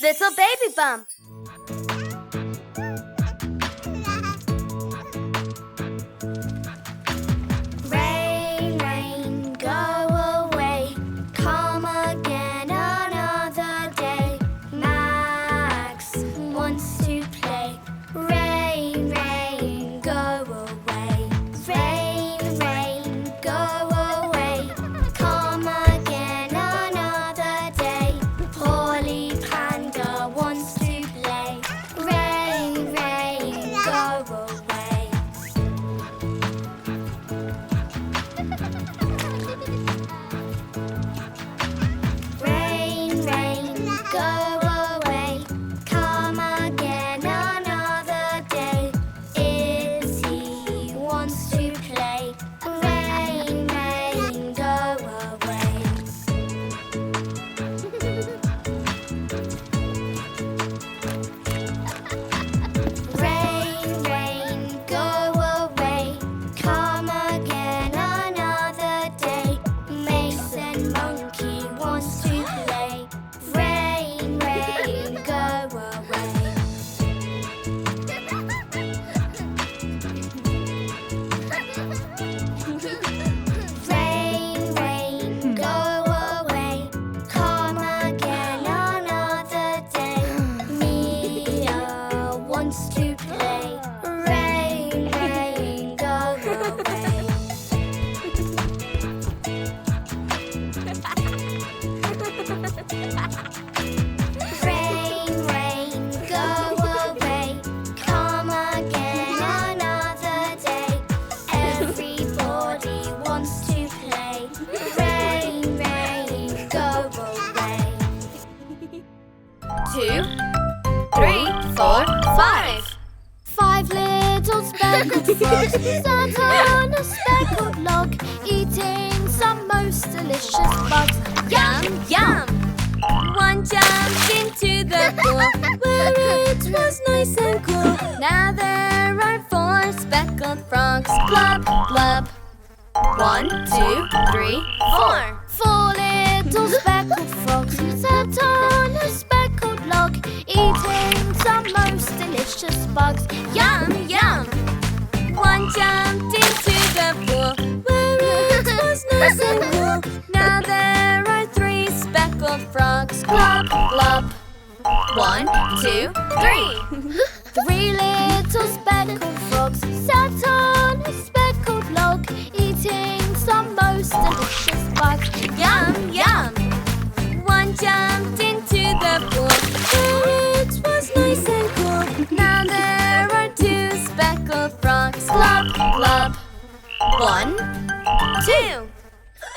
little baby bump. Rain, rain, go away. Come again another day. Max wants to play. Rain, rain, go away. Rain, rain, go away. Come again another day. Polly Panda wants to play. Rain, rain, go away. Rain, rain, go away. Come again another day. Izzy wants to play. Rain, rain, go away. Rain, rain, go away. Come again another day. Mason Monkey wants to play. Rain, rain, go away. Rain, rain, go away. Come again another day. Mia wants to play. Rain, rain, go away. Rain, rain, go away. Come again another day. Everybody wants to play. Rain, rain, go away. 2, 3, 4, 5. 5 little speckled frogs sat on a speckled log, eating some most delicious bugs. Yum, yum! One jumped into the pool where it was nice and cool. Now there are 4 speckled frogs. Glub, glub. 1, 2, 3, 4. 4 little speckled frogs sat on a speckled log, eating some most delicious bugs. Yum, yum! One jumped into the pool where it was nice and cool. Now there are 3 speckled frogs. Glub, glub. 1, 2, 3. 3 little speckled frogs sat on a speckled log, eating some most delicious bugs. Yum, yum! One jumped into the pool where it was nice and cool. Now there are 2 speckled frogs. Glub, glub. 1, 2.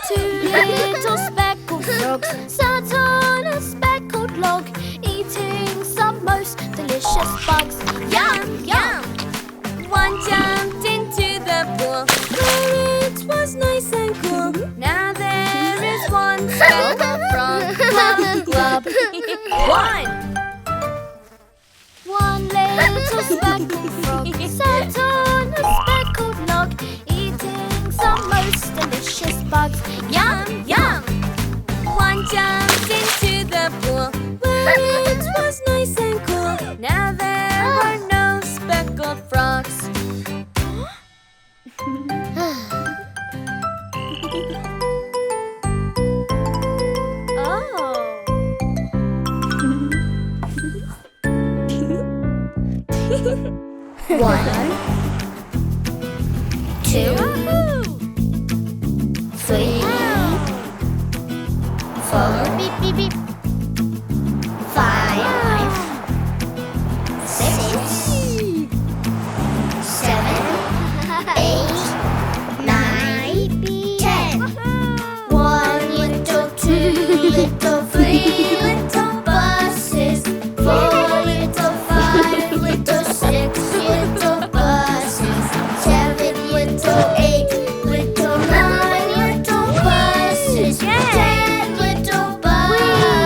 2 little speckled frogs sat on a speckled log, eating some most delicious bugs. Yum, yum! One jumped into the pool where it was nice and cool. Now there is 1 speckled frog. Glub, glub. 1 little speckled frog sat on a speckled log, eating some most delicious bugs. Yum, yum! One jumped into the pool where it was nice and cool. Now there are no speckled frogs. Oh. 1, 2, 3, 4, beep, beep, beep. 5, 6, 7, 8, 9, 10. 1 little, 2 little, 3 little buses. 4 little, 5 little, 6 little buses. 7 little, 8 little, 9 little buses. 10 little buses.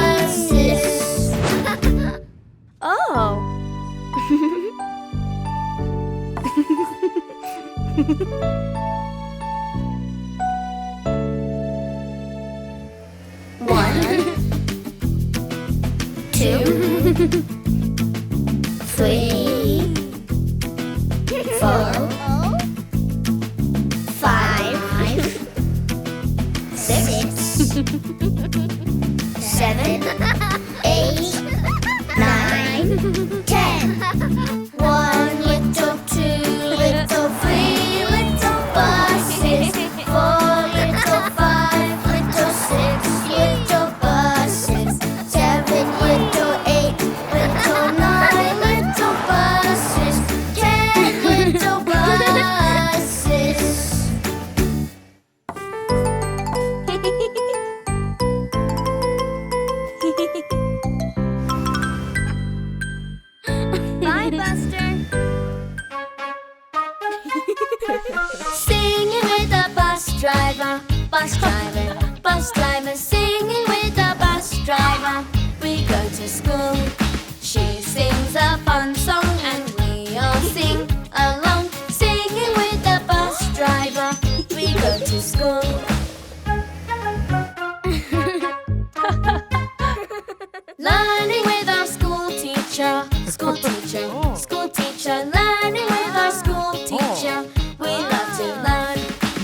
3, 4, 5, 6, 7, 8, 9, 10. 1 little, 2 little, 3 little buses. 4 little, 5 little, 6 little buses. 7 little, 8 little, 9 little buses. 10 little buses. Bye, Buster. Singing with the bus driver, bus driver, bus driver. Singing with the bus driver. We go to school. She sings a fun song and we all sing along. Singing with the bus driver. We go to school. Learning with our school teacher, school teacher, school teacher. Learning with our school teacher. We love to learn.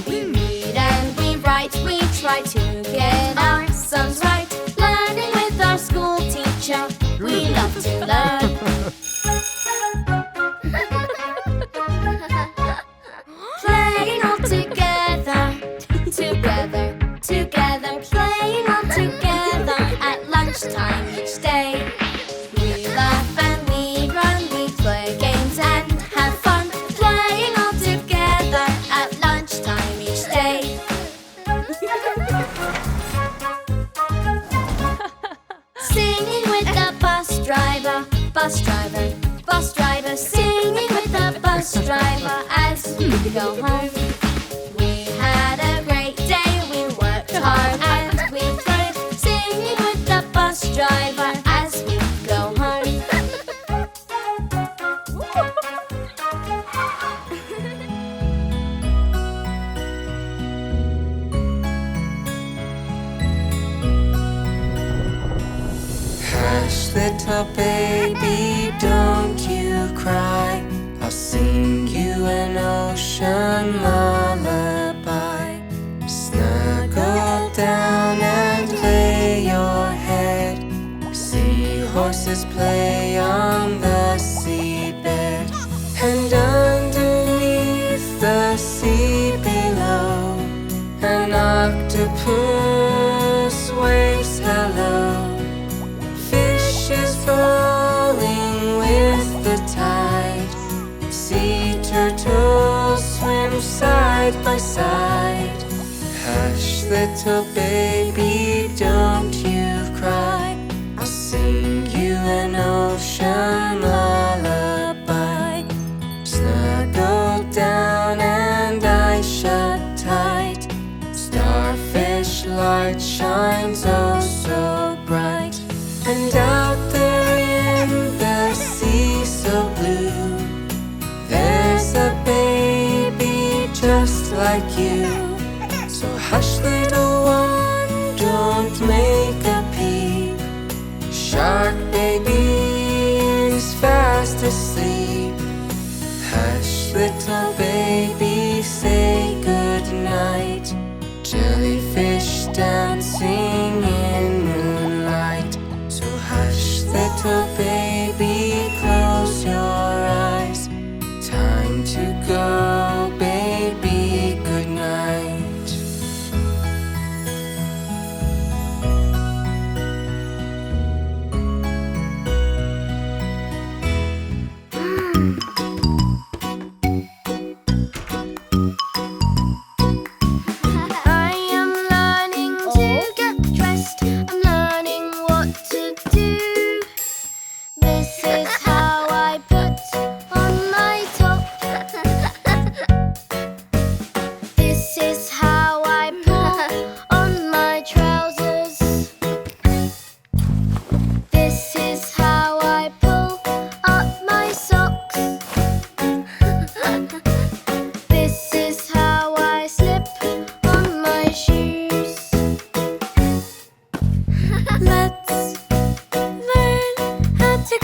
We read and we write. We try to get our sums right. Learning with our school teacher. We love to learn. Playing all together, together, together. Playing all together at lunchtime each day. We laugh and we run, we play games and have fun. Playing all together at lunchtime each day. Singing with the bus driver, bus driver, bus driver. Singing with the bus driver as we go home. We had a great day, we worked hard and we played. Singing with the bus driver as we go home. Hush, little baby, don't you cry. I'll sing you an ocean lullaby. Snuggle down and lay your head. See horses play on the seabed. And underneath the sea below, an octopus waves hello. Fishes falling with the tide. Sea turtles swim side by side. Hush, little baby, don't you cry. I'll sing you an ocean lullaby. Snuggle down and eyes shut tight. Starfish light shines oh so bright. And out there in the sea so blue, there's a baby just like you. So hush, little one, don't make a peep. Shark baby is fast asleep. Hush, little baby, say good night. Jellyfish dancing in moonlight. So hush, little baby, close your eyes. Time to go, baby, good night. I am learning to get dressed. I'm learning what to do. This is how I put on my top. This is how I pull on my trousers. This is how I pull up my socks. This is how I slip on my shoes. Let's learn how to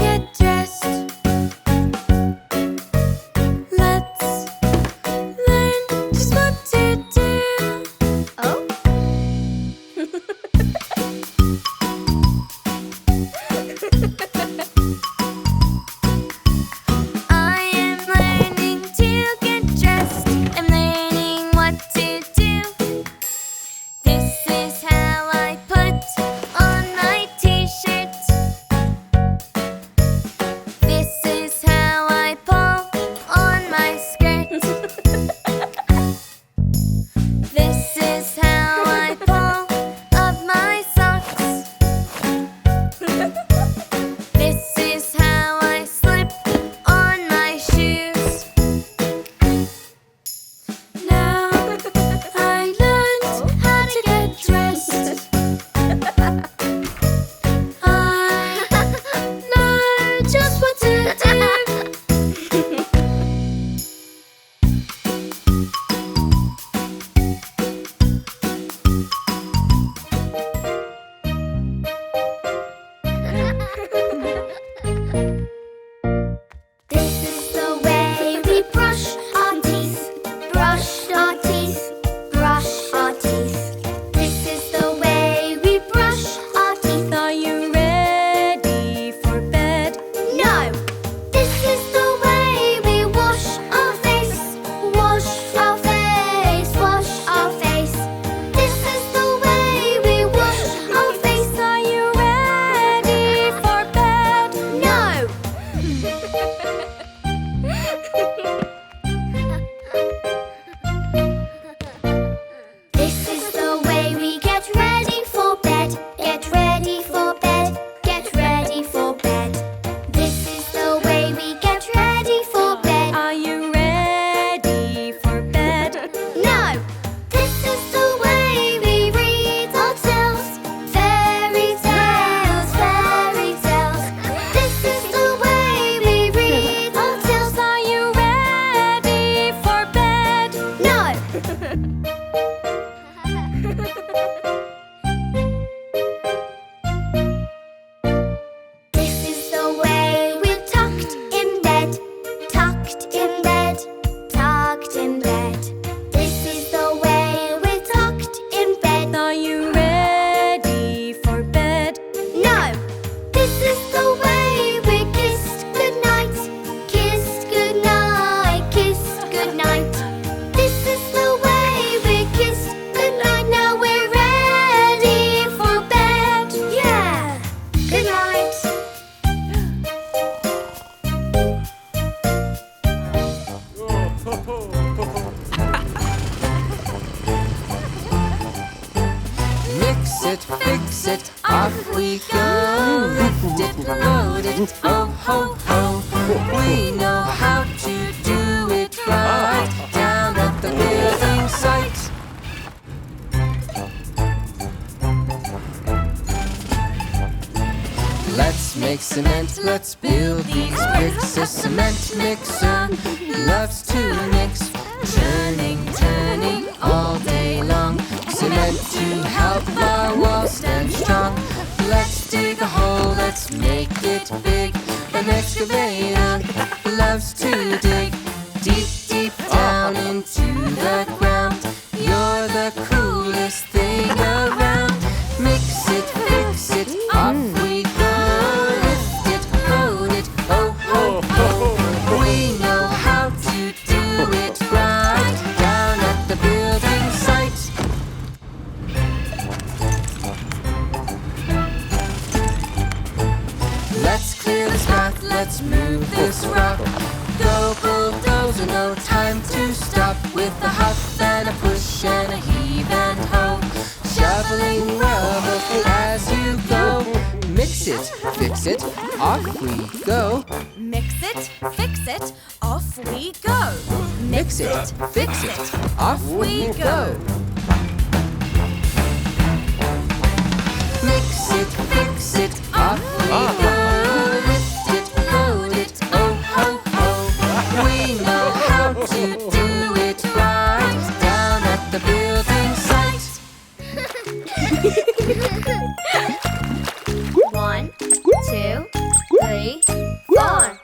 fix it, off we go. Lift it, load it, oh ho ho. We know how to do it right down at the building site. Let's make cement, let's build these bricks. A cement mixer loves to mix, turning, turning all day long. Cement to help our walls stand strong. Let's dig a hole, let's make it big. An excavator loves to dig deep, deep down into the ground. You're the coolest thing around. Mix it, fix it, off we go. Lift it, load it, oh ho ho. We know how to do it right down at the building site. Let's clear this path, let's move this rock. Go bulldozer, no time to stop. With a huff and a push and a heave and ho, shoveling rubble as you go. Mix it, fix it, off we go. Mix it, fix it, off we go. Mix it, fix it, off we go. Mix it, fix it, off we go. Lift it, load it, oh ho ho. We know how to do it right down at the building site. 1, 2, 3, 4.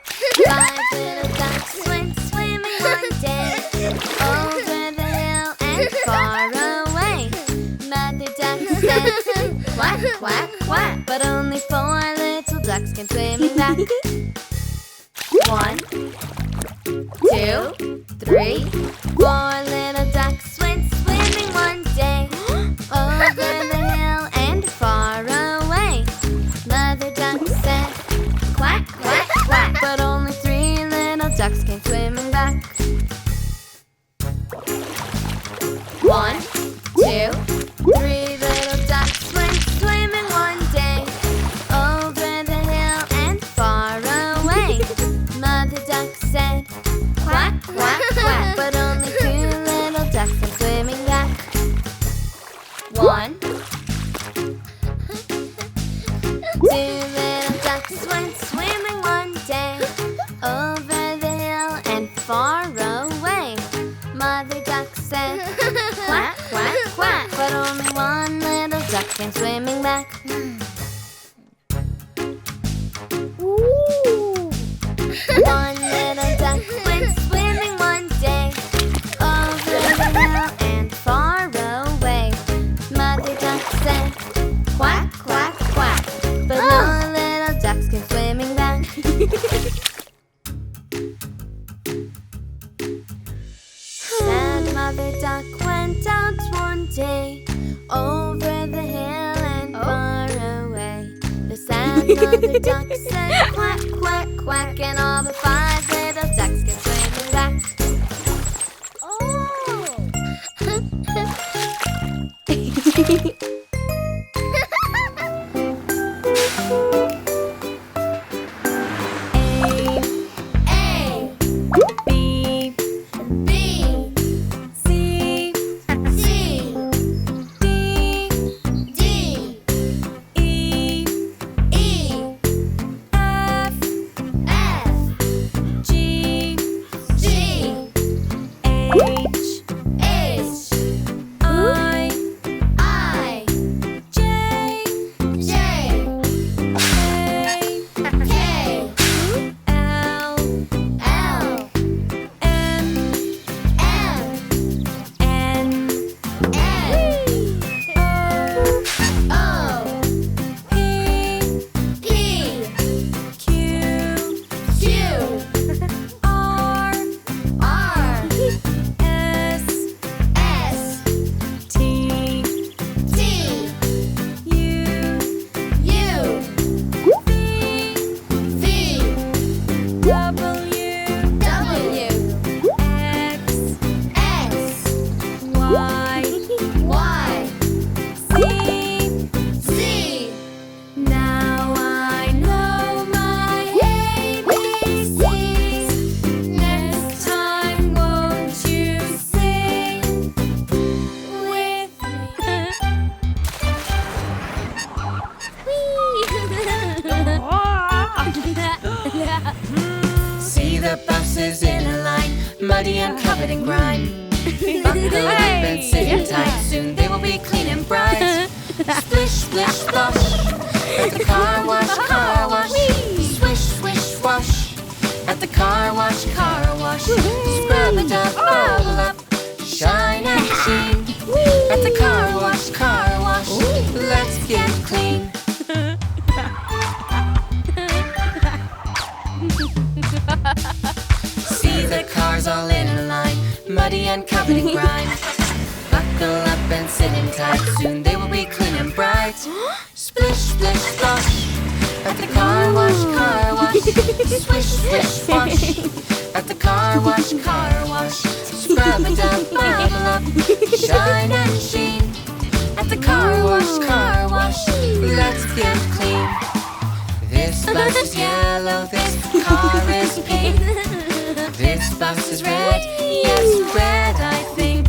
5 little ducks went swimming one day, over the hill and far away. Mother duck said, quack, quack, quack, but only 4 little ducks came swimming back. 1, 2, 3, 4 little ducks went swimming one day, over the hill and far away. Mother duck said, quack, quack, quack, but only 3 little ducks came swimming back. 1, 2, 3 little ducks went swimming one day, over the hill and far away. Mother duck said, quack, quack, quack, but only 2 little ducks came swimming back. 1, 2 little ducks went swimming one day, over the hill and far away. Mother duck said, quack, quack, quack, but only 1 little duck came swimming back. One little duck went swimming one day, over the hill and far away. Mother duck said, quack, quack, quack, but no little ducks came swimming back. Sad mother duck went out one day, over the hill and far away. The sad mother duck said, quack, quack, quack, and all the 5 little ducks came swimming back. I the buses in a line, muddy and covered in grime. Buckle up and sit tight, soon they will be clean and bright. Splish, splish, splosh, at the car wash, car wash. Swish, swish, wash, at the car wash, car wash. Scrub it up, bubble up, shine and sheen. At the car wash, let's get clean. See the cars all in a line, muddy and covered in grime. Buckle up and sit in tight, soon they will be clean and bright. Splish, splish, splash, at the car wash, car wash. Swish, swish, wash, at the car wash, car wash. Scrub it up, bubble up, shine and sheen. At the car wash, let's get clean. This bus is yellow, this car is pink. This bus is red, yes, red I think.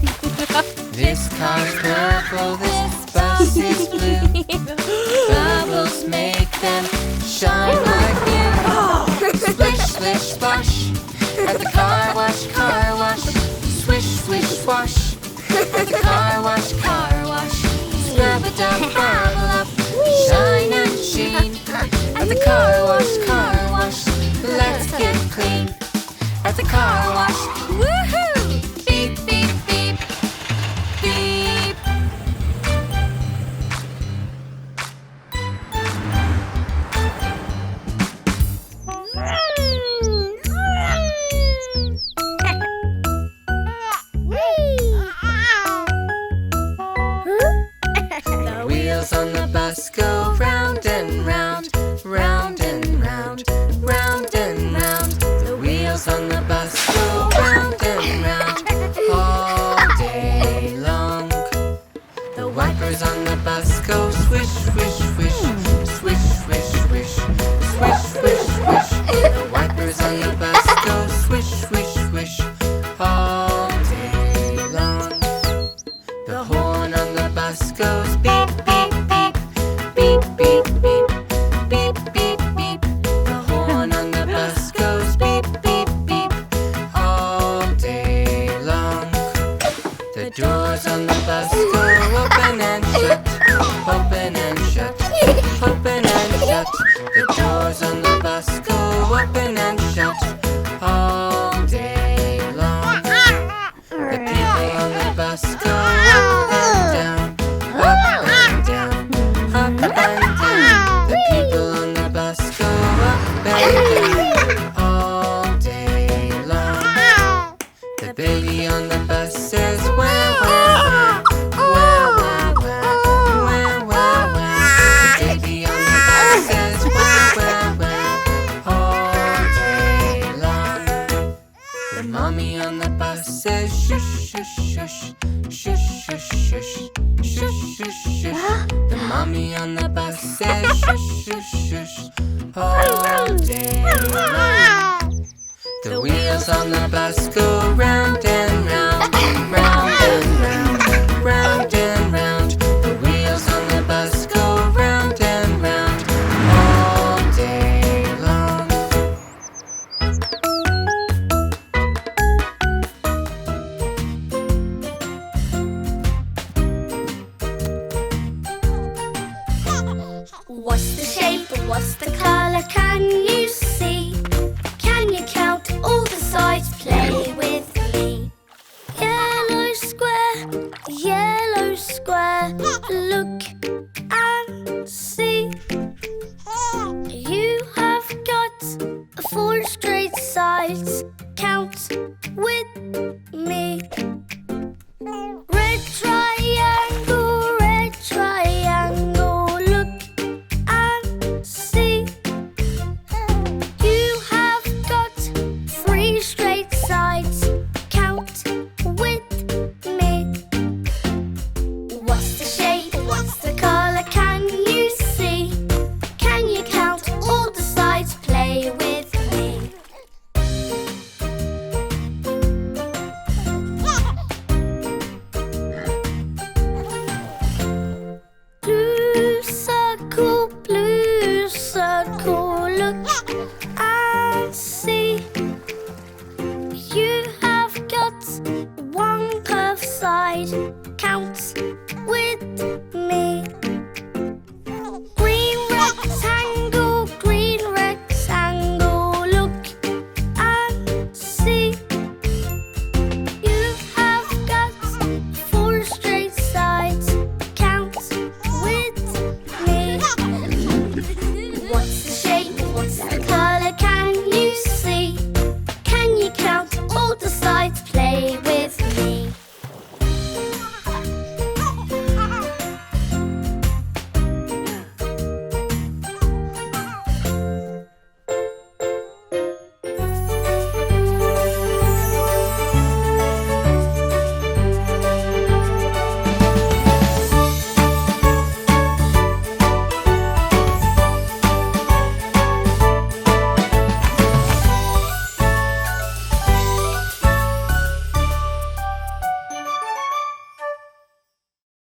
This car's purple, this bus is blue. Bubbles make them shine like new. Splish, splish, splash, at the car wash, car wash. Swish, swish, wash, at the car wash, car wash. Scrub it up, bubble up, shine and sheen. At the car wash, let's get clean. At the car wash, woohoo! Beep, beep, beep, beep. The wheels on the bus go round and round, round and round, round and round. The wheels on the bus go round and round all day long. The wipers on the bus go swish, swish, swish, swish, swish, swish, swish, swish, swish. The wipers on the bus go swish, swish, swish all day long. The horn on the bus goes beep, beep, beep, beep, beep, beep, beep, beep, beep. The horn on the bus goes beep, beep, beep all day long. The doors on the bus go open and shut, open and shut, open and shut. The doors on the bus go open and shut all day long. The people on the bus go up and down, up and down, up and down. The people on the bus go up and down all day long. The baby on the bus says wah, wah, wah, wah, wah, wah, wah, wah. The baby on the bus says wah, wah, wah all day long. The mommy on the bus says shush, shush, shush, shush, shush, shush, shush, shush, shush. The mommy on the bus says shush, shush, shush all day long. The wheels on the bus go round and round, round and round, round and round. The wheels on the bus go round and round all day long. What's the shape? What's the color? Can you